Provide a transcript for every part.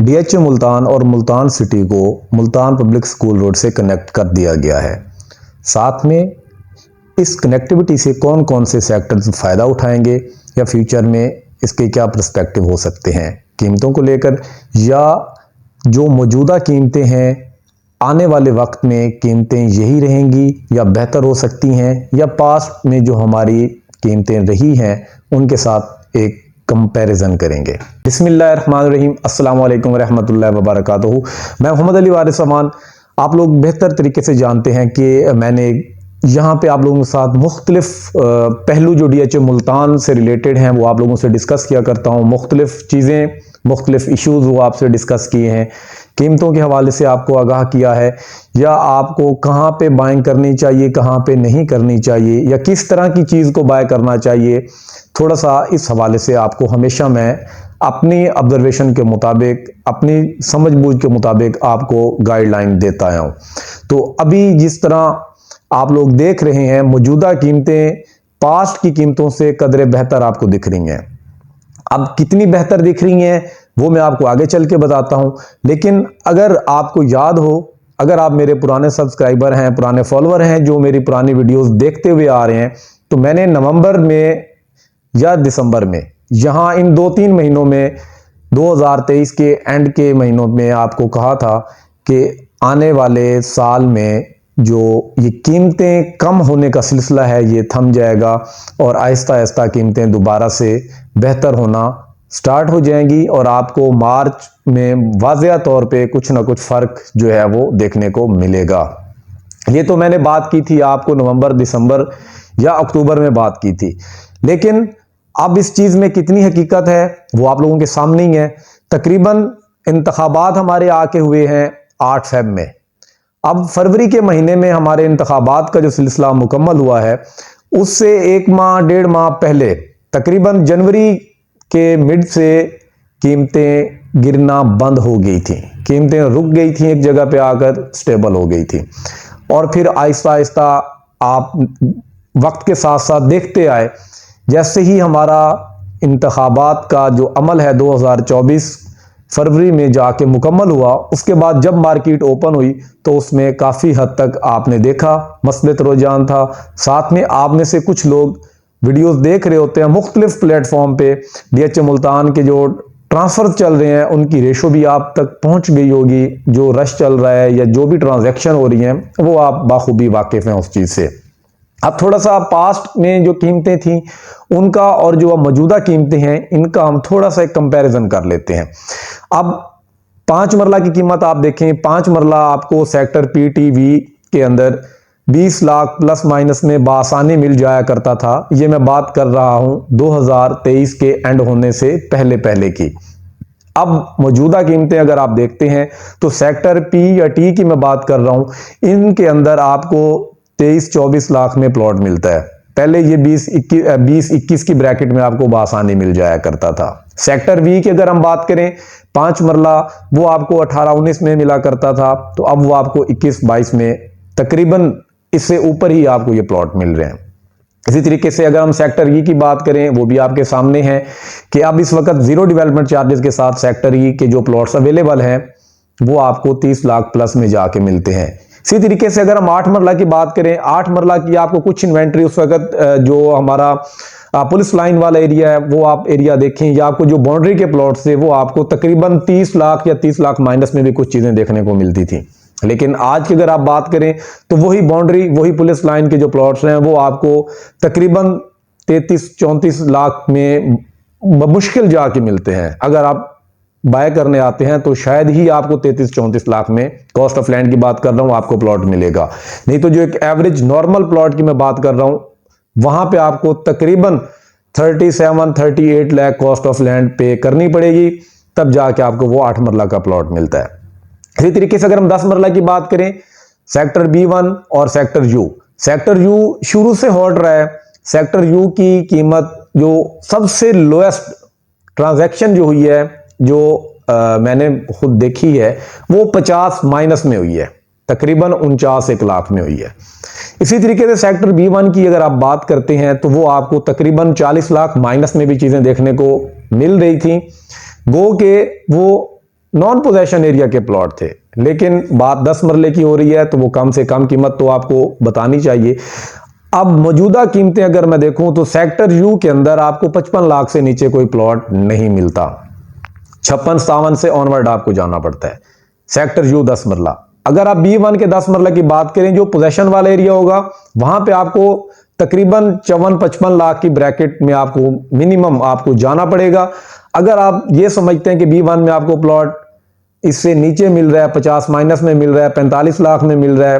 DHA Multan और Multan city को Multan public school road से कनेक्ट कर दिया गया है। साथ में इस कनेक्टिविटी से कौन कौन से सेक्टर्स फ़ायदा उठाएंगे या फ्यूचर में इसके क्या पर्सपेक्टिव हो सकते हैं कीमतों को लेकर, या जो मौजूदा कीमतें हैं आने वाले वक्त में कीमतें यही रहेंगी या बेहतर हो सकती हैं, या पास्ट में जो हमारी कीमतें रही हैं उनके साथ एक कंपैरिजन करेंगे। बिस्मिल्लाहिर्रहमानिर्रहीम, अस्सलाम वालेकुम रहमतुल्लाहि व बरकातहू। मैं मोहम्मद अली वारिस अमान। आप लोग बेहतर तरीके से जानते हैं कि मैंने यहाँ पे आप लोगों के साथ मुख्तलिफ पहलू जो डीएचए मुल्तान से रिलेटेड हैं वो आप लोगों से डिस्कस किया करता हूँ। मुख्तलिफ चीज़ें, मुख्तलिफ इश्यूज़ वो आपसे डिस्कस किए हैं, कीमतों के हवाले से आपको आगाह किया है, या आपको कहाँ पे बाइंग करनी चाहिए, कहाँ पे नहीं करनी चाहिए, या किस तरह की चीज़ को बाय करना चाहिए। थोड़ा सा इस हवाले से आपको हमेशा मैं अपनी ऑब्जर्वेशन के मुताबिक, अपनी समझबूझ के मुताबिक आपको गाइडलाइन देता आया हूँ। तो अभी जिस तरह आप लोग देख रहे हैं मौजूदा कीमतें पास्ट की कीमतों से कदरे बेहतर आपको दिख रही हैं। अब कितनी बेहतर दिख रही हैं वो मैं आपको आगे चल के बताता हूं, लेकिन अगर आपको याद हो, अगर आप मेरे पुराने सब्सक्राइबर हैं, पुराने फॉलोअर हैं जो मेरी पुरानी वीडियोस देखते हुए आ रहे हैं, तो मैंने नवंबर में या दिसंबर में, यहाँ इन 2-3 महीनों में 2023 के एंड के महीनों में आपको कहा था कि आने वाले साल में जो ये कीमतें कम होने का सिलसिला है ये थम जाएगा और आहिस्ता आहिस्ता कीमतें दोबारा से बेहतर होना स्टार्ट हो जाएंगी और आपको मार्च में वाज़िया तौर पे कुछ ना कुछ फ़र्क जो है वो देखने को मिलेगा। ये तो मैंने बात की थी आपको नवंबर, दिसंबर या अक्टूबर में बात की थी, लेकिन अब इस चीज़ में कितनी हकीकत है वो आप लोगों के सामने ही है। तकरीबन इंतखाबात हमारे आके हुए हैं 8 फ़रवरी में। अब फरवरी के महीने में हमारे इंतखाबात का जो सिलसिला मुकम्मल हुआ है उससे 1 माह 1.5 माह पहले तकरीबन जनवरी के मिड से कीमतें गिरना बंद हो गई थी, कीमतें रुक गई थी, एक जगह पे आकर स्टेबल हो गई थी, और फिर आहिस्ता आहिस्ता आप वक्त के साथ साथ देखते आए जैसे ही हमारा इंतखाबात का जो अमल है 2024 फरवरी में जाके मुकम्मल हुआ, उसके बाद जब मार्केट ओपन हुई तो उसमें काफ़ी हद तक आपने देखा मस्बत रुझान था। साथ में आप में से कुछ लोग वीडियोस देख रहे होते हैं मुख्तलिफ प्लेटफॉर्म पे, डीएचए मुल्तान के जो ट्रांसफ़र चल रहे हैं उनकी रेशो भी आप तक पहुंच गई होगी, जो रश चल रहा है या जो भी ट्रांजैक्शन हो रही हैं वो आप बाखूबी वाकिफ़ हैं उस चीज़ से। अब थोड़ा सा पास्ट में जो कीमतें थी उनका और जो मौजूदा कीमतें हैं इनका हम थोड़ा सा एक कंपैरिजन कर लेते हैं। अब 5 मरला की कीमत आप देखें, 5 मरला आपको सेक्टर पीटीवी के अंदर 20 लाख प्लस माइनस में बासानी मिल जाया करता था। ये मैं बात कर रहा हूं 2023 के एंड होने से पहले पहले की। अब मौजूदा कीमतें अगर आप देखते हैं तो सेक्टर पी या टी की मैं बात कर रहा हूं, इनके अंदर आपको 23-24 लाख में प्लॉट मिलता है। पहले ये 20-21 की ब्रैकेट में आपको बासानी मिल जाया करता था। सेक्टर वी की अगर हम बात करें 5 मरला, वो आपको 18-19 में मिला करता था, तो अब वो आपको 21-22 में तकरीबन इससे ऊपर ही आपको ये प्लॉट मिल रहे हैं। इसी तरीके से अगर हम सेक्टर ई की बात करें वो भी आपके सामने है कि अब इस वक्त जीरो डेवलपमेंट चार्जेस के साथ सेक्टर ई के जो प्लॉट्स अवेलेबल हैं वो आपको 30 लाख प्लस में जाके मिलते हैं। इसी तरीके से अगर हम 8 मरला की बात करें, 8 मरला की आपको कुछ इन्वेंट्री उस वक्त जो हमारा पुलिस लाइन वाला एरिया है वो आप एरिया देखें, या आपको जो बाउंड्री के प्लॉट से वो आपको तकरीबन 30 लाख या 30 लाख माइनस में भी कुछ चीजें देखने को मिलती थी। लेकिन आज की अगर आप बात करें तो वही बाउंड्री, वही पुलिस लाइन के जो प्लॉट्स हैं वो आपको तकरीबन 33-34 लाख में मुश्किल जाके मिलते हैं। अगर आप बाय करने आते हैं तो शायद ही आपको 33-34 लाख में, कॉस्ट ऑफ लैंड की बात कर रहा हूं, आपको प्लॉट मिलेगा। नहीं तो जो एक एवरेज नॉर्मल प्लॉट की मैं बात कर रहा हूं वहां पे आपको तकरीबन 37-38 लाख कॉस्ट ऑफ लैंड पे करनी पड़ेगी, तब जाके आपको वो 8 मरला का प्लॉट मिलता है। इसी तरीके से अगर हम 10 मरला की बात करें, सेक्टर B1 और सेक्टर यू, सेक्टर यू शुरू से हॉट रहा है। सेक्टर यू की कीमत जो सबसे लोएस्ट ट्रांजैक्शन जो हुई है, जो मैंने खुद देखी है, वो 50 माइनस में हुई है, तकरीबन 49 लाख में हुई है। इसी तरीके से सेक्टर B1 की अगर आप बात करते हैं तो वो आपको तकरीबन 40 लाख माइनस में भी चीजें देखने को मिल रही थी। गो के वो नॉन पोजेशन एरिया के प्लॉट थे, लेकिन बात 10 मरले की हो रही है तो वो कम से कम कीमत तो आपको बतानी चाहिए। अब मौजूदा कीमतें अगर मैं देखूं तो सेक्टर यू के अंदर आपको 55 लाख से नीचे कोई प्लॉट नहीं मिलता। 56-57 से ऑनवर्ड आपको जाना पड़ता है। सेक्टर यू 10 मरला। अगर आप B1 के 10 मरला की बात करें, जो पोजेशन वाला एरिया होगा, वहां पे आपको तकरीबन 54-55 लाख की ब्रैकेट में आपको मिनिमम आपको जाना पड़ेगा। अगर आप ये समझते हैं कि B1 में आपको प्लॉट इससे नीचे मिल रहा है, 50 माइनस में मिल रहा है, 45 लाख में मिल रहा है,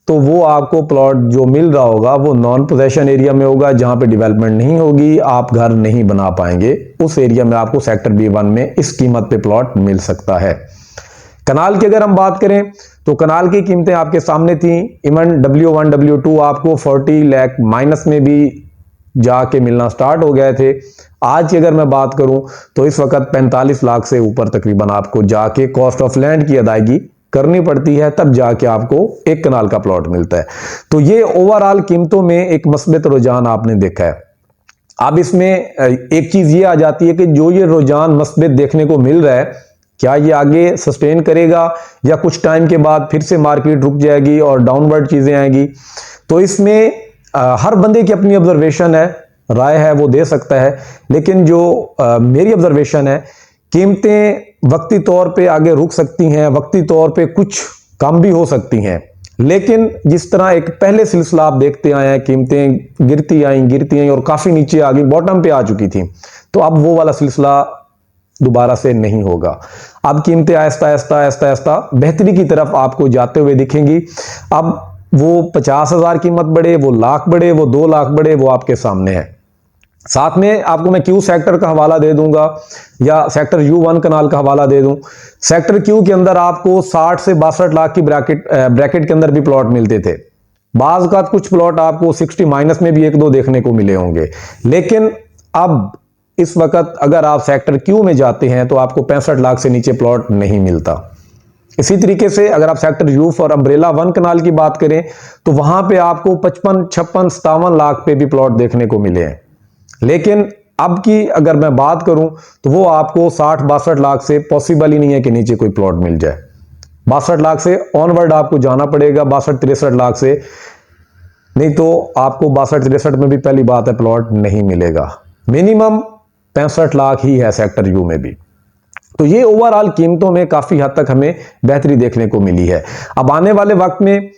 तो वो आपको प्लॉट जो मिल रहा होगा वो नॉन पोजेशन एरिया में होगा, जहां पे डेवलपमेंट नहीं होगी, आप घर नहीं बना पाएंगे। उस एरिया में आपको सेक्टर B1 में इस कीमत पे प्लॉट मिल सकता है। कनाल की अगर हम बात करें तो कनाल की कीमतें आपके सामने थी। इवन W1 W2 आपको 40 लाख माइनस में भी जाके मिलना स्टार्ट हो गए थे। आज की अगर मैं बात करूं तो इस वक्त 45 लाख से ऊपर तकरीबन आपको जाके कॉस्ट ऑफ लैंड की अदायगी करनी पड़ती है, तब जाके आपको एक कनाल का प्लॉट मिलता है। तो ये ओवरऑल कीमतों में एक मस्बत रुझान आपने देखा है। अब इसमें एक चीज ये आ जाती है कि जो ये रुझान मस्बत देखने को मिल रहा है, क्या ये आगे सस्टेन करेगा या कुछ टाइम के बाद फिर से मार्केट रुक जाएगी और डाउनवर्ड चीजें आएंगी। तो इसमें हर बंदे की अपनी ऑब्जर्वेशन है, राय है, वो दे सकता है। लेकिन जो मेरी ऑब्जर्वेशन है, कीमतें वक्ती तौर पे आगे रुक सकती हैं, वक्ती तौर पे कुछ कम भी हो सकती हैं, लेकिन जिस तरह एक पहले सिलसिला आप देखते आए हैं, कीमतें गिरती आई और काफी नीचे आ गई, बॉटम पे आ चुकी थी, तो अब वो वाला सिलसिला दोबारा से नहीं होगा। अब कीमतें आहिस्ता आहिस्ता आहिस्ता आहिस्ता बेहतरी की तरफ आपको जाते हुए दिखेंगी। अब वो 50,000 कीमत बढ़े, वो लाख बढ़े, वो 2 लाख बढ़े, वो आपके सामने है। साथ में आपको मैं क्यू सेक्टर का हवाला दे दूंगा या सेक्टर U1 कनाल का हवाला दे दूं। सेक्टर क्यू के अंदर आपको 60 से 62 लाख की ब्रैकेट के अंदर भी प्लॉट मिलते थे। बाज का कुछ प्लॉट आपको 60 माइनस में भी 1-2 देखने को मिले होंगे, लेकिन अब इस वक्त अगर आप सेक्टर क्यू में जाते हैं तो आपको 65 लाख से नीचे प्लॉट नहीं मिलता। इसी तरीके से अगर आप सेक्टर यू फॉर अम्ब्रेला 1 कनाल की बात करें तो वहां पे आपको 55, 56, 57 लाख पे भी प्लॉट देखने को मिले हैं। लेकिन अब की अगर मैं बात करूं तो वो आपको 60-62 लाख से पॉसिबल ही नहीं है कि नीचे कोई प्लॉट मिल जाए। 62 लाख से ऑनवर्ड आपको जाना पड़ेगा, 62-63 लाख से, नहीं तो आपको 62-63 में भी पहली बात है प्लॉट नहीं मिलेगा। मिनिमम 65 लाख ही है सेक्टर यू में भी। तो ये ओवरऑल कीमतों में काफी हद तक हमें बेहतरी देखने को मिली है। अब आने वाले वक्त में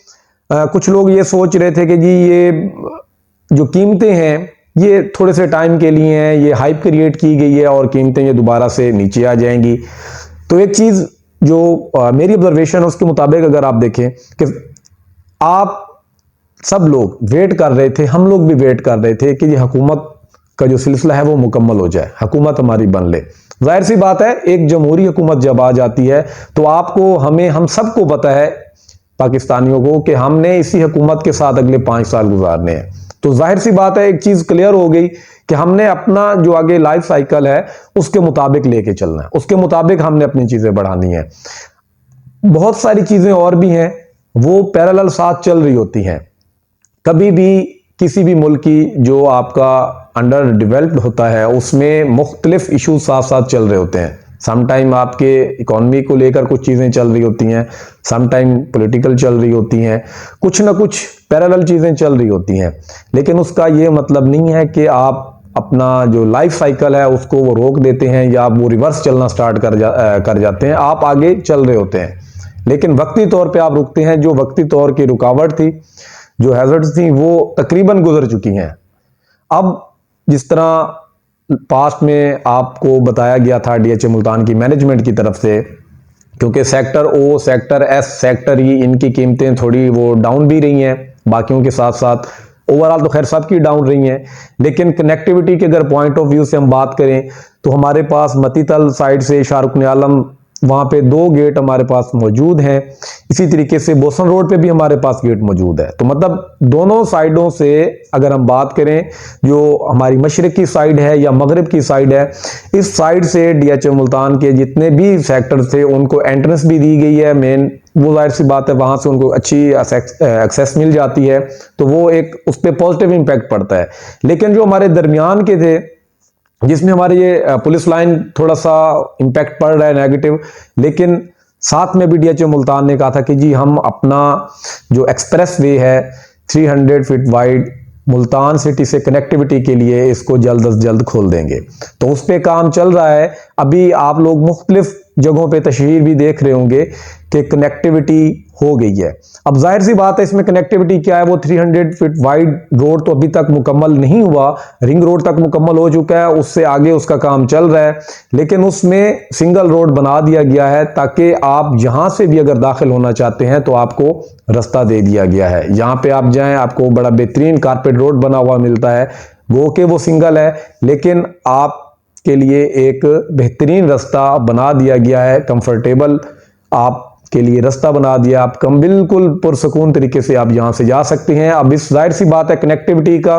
कुछ लोग ये सोच रहे थे कि जी ये जो कीमतें हैं ये थोड़े से टाइम के लिए हैं, ये हाइप क्रिएट की गई है और कीमतें ये दोबारा से नीचे आ जाएंगी। तो एक चीज जो मेरी ऑब्जर्वेशन है उसके मुताबिक अगर आप देखें कि आप सब लोग वेट कर रहे थे, हम लोग भी वेट कर रहे थे कि ये हुकूमत का जो सिलसिला है वो मुकम्मल हो जाए, हुकूमत हमारी बन ले। जाहिर सी बात है, एक जमहूरी हुकूमत जब आ जाती है तो आपको, हमें, हम सबको पता है पाकिस्तानियों को कि हमने इसी हुकूमत के साथ अगले 5 साल गुजारने हैं। तो जाहिर सी बात है, एक चीज क्लियर हो गई कि हमने अपना जो आगे लाइफ साइकिल है उसके मुताबिक लेके चलना है, उसके मुताबिक हमने अपनी चीजें बढ़ानी है। बहुत सारी चीजें और भी हैं वो पैरेलल साथ चल रही होती हैं। कभी भी किसी भी मुल्क की जो आपका अंडर डेवलप्ड होता है उसमें मुख्तलिफ इशूज साथ साथ चल रहे होते हैं। समटाइम आपके इकोनॉमी को लेकर कुछ चीज़ें चल रही होती हैं, समटाइम पॉलिटिकल चल रही होती हैं, कुछ ना कुछ पैरेलल चीज़ें चल रही होती हैं। लेकिन उसका ये मतलब नहीं है कि आप अपना जो लाइफ साइकिल है उसको वो रोक देते हैं या वो रिवर्स चलना स्टार्ट कर जाते हैं। आप आगे चल रहे होते हैं, लेकिन वक्ती तौर पर आप रुकते हैं। जो वक्ती तौर की रुकावट थी, जो हैजर्ड्स थी, वो तकरीबन गुजर चुकी हैं। अब जिस तरह पास्ट में आपको बताया गया था DHA मुल्तान की मैनेजमेंट की तरफ से, क्योंकि sector O, sector S, sector E, इनकी कीमतें थोड़ी वो डाउन भी रही हैं बाकियों के साथ साथ, ओवरऑल तो खैर सबकी डाउन रही हैं। लेकिन कनेक्टिविटी के अगर पॉइंट ऑफ व्यू से हम बात करें तो हमारे पास मतीतल साइड से शाहरुख आलम, वहाँ पे 2 गेट हमारे पास मौजूद हैं। इसी तरीके से बोसन रोड पे भी हमारे पास गेट मौजूद है। तो मतलब दोनों साइडों से अगर हम बात करें, जो हमारी मशरिक की साइड है या मगरिब की साइड है, इस साइड से DHA मुल्तान के जितने भी सेक्टर थे उनको एंट्रेंस भी दी गई है मेन। वो जाहिर सी बात है वहाँ से उनको अच्छी एक्सेस मिल जाती है, तो वो एक उस पर पॉजिटिव इम्पैक्ट पड़ता है। लेकिन जो हमारे दरमियान के थे जिसमें हमारे ये पुलिस लाइन थोड़ा सा इम्पैक्ट पड़ रहा है नेगेटिव। लेकिन साथ में भी डीएचओ मुल्तान ने कहा था कि जी हम अपना जो एक्सप्रेस वे है 300 फीट वाइड मुल्तान सिटी से कनेक्टिविटी के लिए इसको जल्द अज जल्द खोल देंगे। तो उस पर काम चल रहा है। अभी आप लोग मुख्तलिफ जगहों पे तस्वीर भी देख रहे होंगे कि कनेक्टिविटी हो गई है। अब जाहिर सी बात है इसमें कनेक्टिविटी क्या है, वो 300 फीट वाइड रोड तो अभी तक मुकम्मल नहीं हुआ, रिंग रोड तक मुकम्मल हो चुका है, उससे आगे उसका काम चल रहा है। लेकिन उसमें सिंगल रोड बना दिया गया है ताकि आप जहां से भी अगर दाखिल होना चाहते हैं तो आपको रास्ता दे दिया गया है। जहां पे आप जाएं आपको बड़ा बेहतरीन कारपेट रोड बना हुआ मिलता है। वो सिंगल है लेकिन आप के लिए एक बेहतरीन रास्ता बना दिया गया है, कंफर्टेबल आप के लिए रास्ता बना दिया। आप कम बिल्कुल पुरसकून तरीके से आप यहां से जा सकते हैं। अब इस जाहिर सी बात है कनेक्टिविटी का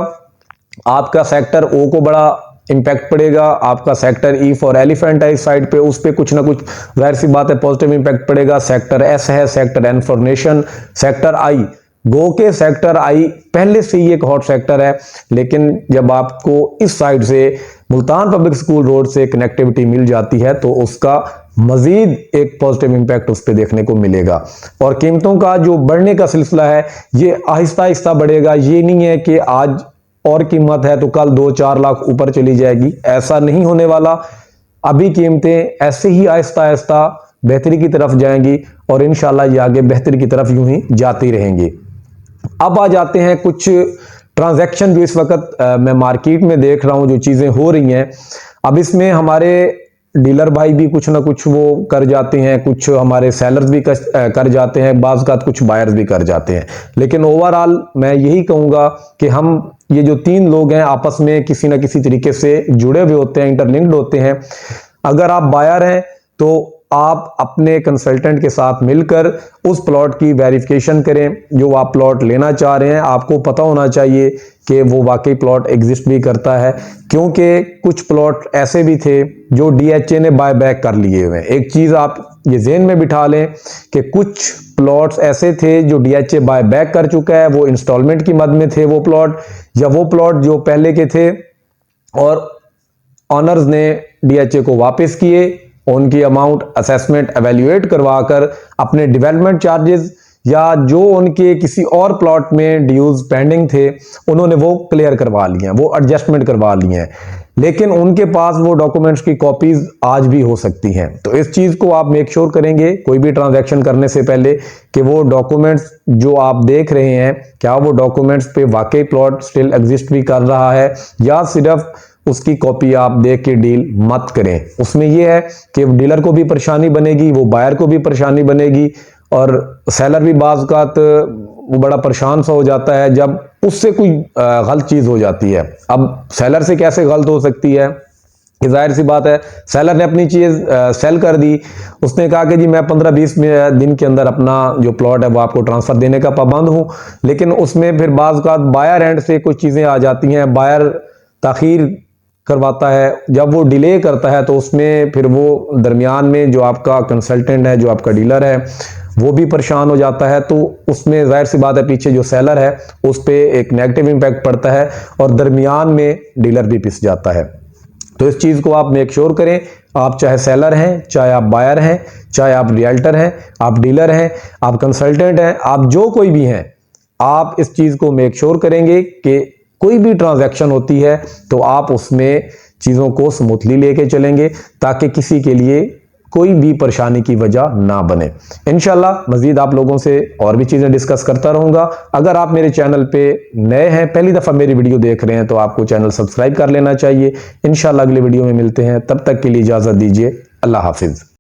आपका सेक्टर ओ को बड़ा इंपैक्ट पड़ेगा, आपका सेक्टर ई फॉर एलिफेंट है इस साइड पे, उस पे कुछ ना कुछ जाहिर सी बात है पॉजिटिव इंपैक्ट पड़ेगा। सेक्टर एस है, sector N for nation, sector I गो के सेक्टर आई पहले से ही एक हॉट सेक्टर है। लेकिन जब आपको इस साइड से मुल्तान पब्लिक स्कूल रोड से कनेक्टिविटी मिल जाती है तो उसका मजीद एक पॉजिटिव इंपैक्ट उस पर देखने को मिलेगा। और कीमतों का जो बढ़ने का सिलसिला है ये आहिस्ता आहिस्ता बढ़ेगा। ये नहीं है कि आज और कीमत है तो कल 2-4 लाख ऊपर चली जाएगी, ऐसा नहीं होने वाला। अभी कीमतें ऐसे ही आहिस्ता आहिस्ता बेहतरी की तरफ जाएंगी और इंशाल्लाह ये आगे बेहतरी की तरफ यूं ही जाती रहेंगी। अब आ जाते हैं कुछ ट्रांजैक्शन जो इस वक्त मैं मार्केट में देख रहा हूं, जो चीजें हो रही हैं। अब इसमें हमारे डीलर भाई भी कुछ ना कुछ वो कर जाते हैं, कुछ हमारे सेलर्स भी कर जाते हैं, बाज़ का कुछ बायर्स भी कर जाते हैं। लेकिन ओवरऑल मैं यही कहूंगा कि हम ये जो 3 लोग हैं आपस में किसी ना किसी तरीके से जुड़े हुए होते हैं, इंटरलिंक्ड होते हैं। अगर आप बायर हैं तो आप अपने कंसल्टेंट के साथ मिलकर उस प्लॉट की वेरिफिकेशन करें जो आप प्लॉट लेना चाह रहे हैं। आपको पता होना चाहिए कि वो वाकई प्लॉट एग्जिस्ट भी करता है, क्योंकि कुछ प्लॉट ऐसे भी थे जो डीएचए ने बाय बैक कर लिए हुए हैं। एक चीज आप ये ज़हन में बिठा लें कि कुछ प्लॉट्स ऐसे थे जो डीएचए बाय बैक कर चुका है, वो इंस्टॉलमेंट की मद में थे वो प्लॉट, या वो प्लॉट जो पहले के थे और ऑनर्स ने डीएचए को वापस किए, उनकी अमाउंट असेसमेंट एवेल्युएट करवाकर अपने डेवलपमेंट चार्जेस या जो उनके किसी और प्लॉट में ड्यूज पेंडिंग थे उन्होंने वो क्लियर करवा लिए हैं, वो एडजस्टमेंट करवा लिए हैं। लेकिन उनके पास वो डॉक्यूमेंट्स की कॉपीज आज भी हो सकती हैं। तो इस चीज को आप मेक श्योर करेंगे कोई भी ट्रांजैक्शन करने से पहले कि वो डॉक्यूमेंट्स जो आप देख रहे हैं क्या वो डॉक्यूमेंट्स पे वाकई प्लॉट स्टिल एग्जिस्ट भी कर रहा है, या सिर्फ उसकी कॉपी आप देख के डील मत करें। उसमें यह है कि डीलर को भी परेशानी बनेगी, वो बायर को भी परेशानी बनेगी और सेलर भी बाज़ वो बड़ा परेशान सा हो जाता है जब उससे कोई गलत चीज हो जाती है। अब सेलर से कैसे गलत हो सकती है कि जाहिर सी बात है सेलर ने अपनी चीज सेल कर दी, उसने कहा कि जी मैं 15-20 दिन के अंदर अपना जो प्लॉट है वो आपको ट्रांसफर देने का पाबंद हूं। लेकिन उसमें फिर बाज़ बायर एंड से कुछ चीजें आ जाती हैं, बायर ताखीर करवाता है, जब वो डिले करता है तो उसमें फिर वो दरमियान में जो आपका कंसल्टेंट है, जो आपका डीलर है, वो भी परेशान हो जाता है। तो उसमें जाहिर सी बात है पीछे जो सेलर है उस पर एक नेगेटिव इंपैक्ट पड़ता है और दरमियान में डीलर भी पिस जाता है। तो इस चीज को आप मेक श्योर करें, आप चाहे सेलर हैं, चाहे आप बायर हैं, चाहे आप रियल्टर हैं, आप डीलर हैं, आप कंसल्टेंट हैं, आप जो कोई भी हैं, आप इस चीज को मेक श्योर करेंगे कि कोई भी ट्रांजैक्शन होती है तो आप उसमें चीज़ों को स्मूथली लेके चलेंगे ताकि किसी के लिए कोई भी परेशानी की वजह ना बने। इंशाल्लाह मजीद आप लोगों से और भी चीज़ें डिस्कस करता रहूँगा। अगर आप मेरे चैनल पे नए हैं, पहली दफ़ा मेरी वीडियो देख रहे हैं, तो आपको चैनल सब्सक्राइब कर लेना चाहिए। इंशाल्लाह अगले वीडियो में मिलते हैं, तब तक के लिए इजाज़त दीजिए। अल्लाह हाफिज़।